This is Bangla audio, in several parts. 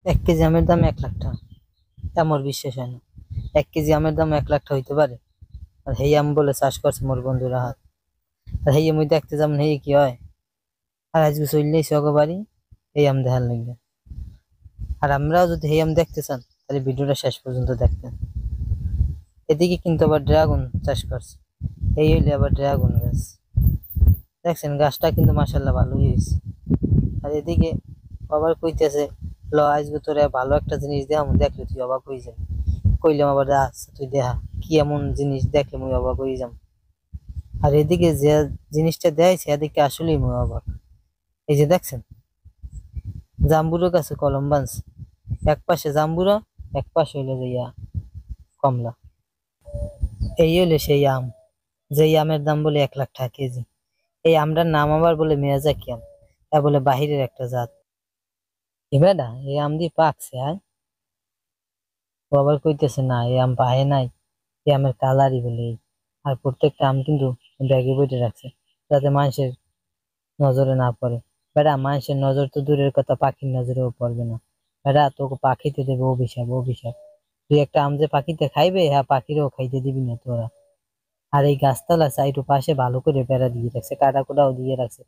1 কেজি আমের দাম 1 লাখ টাকা। আমার বিশ্বাস হয় না 1 কেজি আমের দাম 1 লাখ টাকা হইতে পারে। আর হেই আম বলে চাষ করছে মোর বন্ধুরা হাত। আর হেই মুই দেখতে যাম হেই কি হয়। আর আজকে চললেই সগ বাড়ি এই আম দেখার লাগবে। আর আমরাও যদি হেই আম দেখতে চান তাহলে ভিডিওটা শেষ পর্যন্ত দেখতেন। এদিকে কিন্তু আবার ড্রাগন চাষ করছে। এই হইলে আবার ড্রাগন গাছ। দেখছেন গাছটা কিন্তু মাশাআল্লাহ ভালোই হয়েছে। আর এদিকে আবার কইতেছে ল আজকে তোরে ভালো একটা জিনিস দেখাম, দেখলে তুই অবাক হয়ে যাবি। কইলাম আবার আচ্ছা তুই দেখা কি এমন জিনিস দেখলে মুই অবাক হয়ে যাম। আর এদিকে যে জিনিসটা দেয় সেদিকে আসলেই মুই অবাক। এই যে দেখছেন জাম্বুরো গাছে কলম বানছে, এক পাশে জাম্বুরা, এক পাশে হইলো যে কমলা। এই হইলে সেই আম, যেই আমের দাম বলে 1 লাখ টাকা কেজি। এই আমটার নাম আবার বলে মিয়াজাকি আম। তা বলে বাহিরের একটা জাত। এবারে এই আম দিয়ে পাকছে আয়। ও আবার কইতেছে না এই আম পাহে নাই, এই আমের কালারই বলে এই। আর প্রত্যেকটা আম কিন্তু ব্যাগে বইতে রাখছে যাতে মানুষের নজরে না পড়ে। বেটা মানুষের নজর তো দূরের কথা, পাখির নজরেও পড়বে না। বেটা তোকে পাখিতে দেবে অভিশাপ, অভিশাপ। তুই একটা আম যে পাখিতে খাইবে, হ্যাঁ পাখিরেও খাইতে দিবি না তোরা। আর এই গাছতলা সাইড পাশে ভালো করে বেড়া দিয়ে রাখছে, কাটা কোটাও দিয়ে রাখছে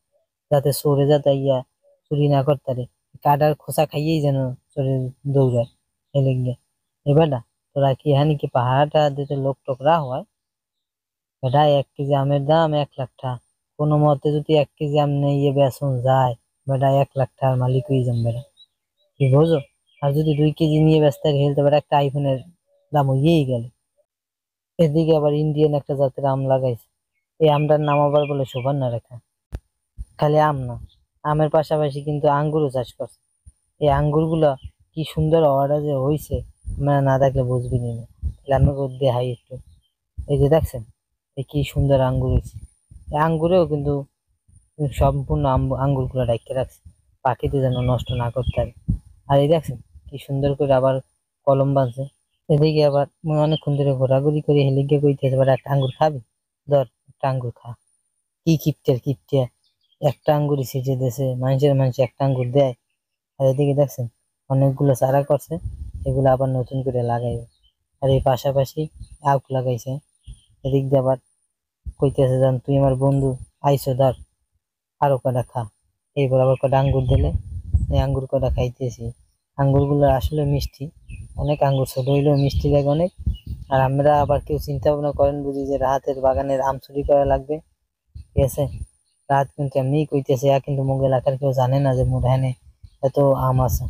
যাতে সরে যাতে ইয়া চুরি না করতে পারে। কাটার খোসা খাইয়েই যেন চলে দৌড়ায়। এলে গিয়ে এবার না তোরা কি হ্যাঁ কি পাহাড়টা দিতে লোক টোকরা হয়। বেটা 1 কেজি আমের দাম 1 লাখ টাকা। কোনো মতে যদি 1 কেজি আম নিয়ে বেচন যায়, বেটা 1 লাখ টাকার মালিক হয়ে যান বেটা। কি বোঝো? আর যদি 2 কেজি নিয়ে ব্যস্ত খেলতে পারে একটা আইফোনের দাম হইয়েই গেল। এদিকে আবার ইন্ডিয়ান একটা জাতের আম লাগাইছে। এই আমটার নাম আবার বলে সুবর্ণা রেখা। খালি আম না, আমের পাশাপাশি কিন্তু আঙ্গুরও চাষ করছে। এই আঙ্গুর গুলা কি সুন্দর অর্ডার যে হয়েছে, আমরা না দেখলে বুঝবি না। তাহলে আমি দেখাই একটু। এই যে দেখছেন এই কি সুন্দর আঙ্গুর হয়েছে। এই আঙ্গুরেও কিন্তু সম্পূর্ণ আঙ্গুর গুলা রাখতে রাখছে পাখিতে যেন নষ্ট না করতে পারে। আর এই দেখছেন কি সুন্দর করে আবার কলম বাঁধছে। এদিকে আবার মুই অনেকক্ষণ ধরে ঘোরাঘুরি করে হেলিকে কইতেছে এবার একটা আঙ্গুর খাবি, ধর একটা আঙ্গুর খা। কি কিপটের কিপটে, একটা আঙ্গুরই সিজে দেশে মানুষের একটা আঙ্গুর দেয়। আর এদিকে দেখছেন অনেকগুলো চারা করছে, এগুলো আবার নতুন করে লাগাইবে। আর এই পাশাপাশি আখ লাগাইছে। এদিক দিয়ে আবার কইতেছে যান তুই আমার বন্ধু, আইসো ধর আরো কটা খা। এরপর আবার কটা আঙ্গুর দিলে এই আঙ্গুর কটা খাইতেছি। আঙ্গুর গুলো আসলে মিষ্টি, অনেক আঙ্গুর ছোট হইলেও মিষ্টি লাগে অনেক। আর আমরা আবার কেউ চিন্তা ভাবনা করেন বুঝি যে রাহাতের বাগানের আম চুরি করা লাগবে, ঠিক আছে। রাত কিন্তু এমনি কইতেছে কিন্তু মোগ এলাকার কেউ জানে না যে মোর এত আম আছে।